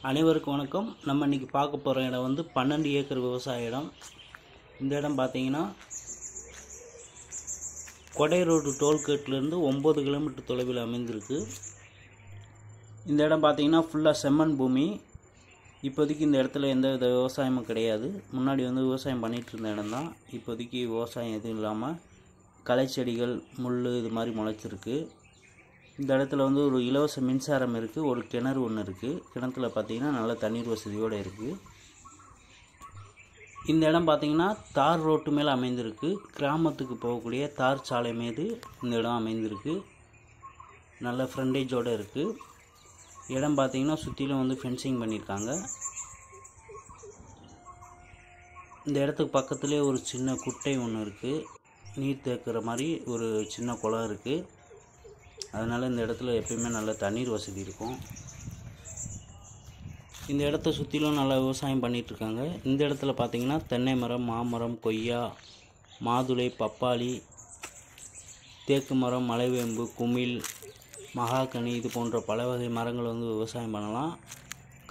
அனைவருக்கும் வணக்கம். நம்ம இன்றைக்கி பார்க்க போகிற இடம் வந்து 12 ஏக்கர் விவசாய இடம். இந்த இடம் பார்த்தீங்கன்னா கொடை ரோடு டோல்கேட்லேருந்து 9 கிலோமீட்டர் தொலைவில் அமைந்திருக்கு. இந்த இடம் பார்த்தீங்கன்னா ஃபுல்லாக செம்மண் பூமி. இப்போதைக்கு இந்த இடத்துல எந்த வித விவசாயமும் கிடையாது. முன்னாடி வந்து விவசாயம் பண்ணிகிட்டு இருந்த இடம் தான். இப்போதைக்கு விவசாயம் எதுவும் இல்லாமல் களை செடிகள், முள் இது மாதிரி முளைச்சிருக்கு. இந்த இடத்துல வந்து ஒரு இலவச மின்சாரம் இருக்குது. ஒரு கிணறு ஒன்று இருக்குது. கிணத்துல பார்த்திங்கன்னா நல்ல தண்ணீர் வசதியோடு இருக்குது. இந்த இடம் பார்த்திங்கன்னா தார் ரோட்டு மேலே அமைந்திருக்கு. கிராமத்துக்கு போகக்கூடிய தார் சாலை மீது இந்த இடம் அமைந்திருக்கு. நல்ல ஃப்ரண்டேஜோடு இருக்குது. இடம் பார்த்திங்கன்னா சுற்றிலும் வந்து ஃபென்சிங் பண்ணியிருக்காங்க. இந்த இடத்துக்கு பக்கத்துலேயே ஒரு சின்ன குட்டை ஒன்று இருக்குது. நீர் தேக்குற மாதிரி ஒரு சின்ன குளம் இருக்குது. அதனால் இந்த இடத்துல எப்பயுமே நல்ல தண்ணீர் வசதி இருக்கும். இந்த இடத்த சுற்றிலும் நல்லா விவசாயம் பண்ணிகிட்ருக்காங்க. இந்த இடத்துல பார்த்திங்கன்னா தென்னை மரம், மாமரம், கொய்யா, மாதுளை, பப்பாளி, தேக்கு மரம், மலைவேம்பு, குமிழ், மகாகனி இது போன்ற பல வகை மரங்கள் வந்து விவசாயம் பண்ணலாம்.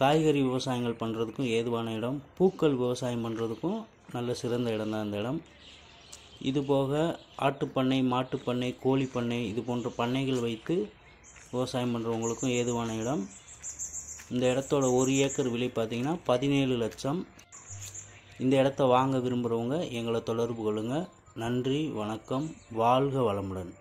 காய்கறி விவசாயங்கள் பண்ணுறதுக்கும் ஏதுவான இடம். பூக்கள் விவசாயம் பண்ணுறதுக்கும் நல்ல சிறந்த இடம் தான் இந்த இடம். இதுபோக ஆட்டுப்பண்ணை, மாட்டுப்பண்ணை, கோழிப்பண்ணை இது போன்ற பண்ணைகள் வைத்து விவசாயம் பண்ணுறவங்களுக்கும் ஏதுவான இடம். இந்த இடத்தோட 1 ஏக்கர் விலை பார்த்திங்கன்னா 17 லட்சம். இந்த இடத்த வாங்க விரும்புகிறவங்க எங்களை தொடர்பு கொள்ளுங்கள். நன்றி, வணக்கம், வாழ்க வளமுடன்.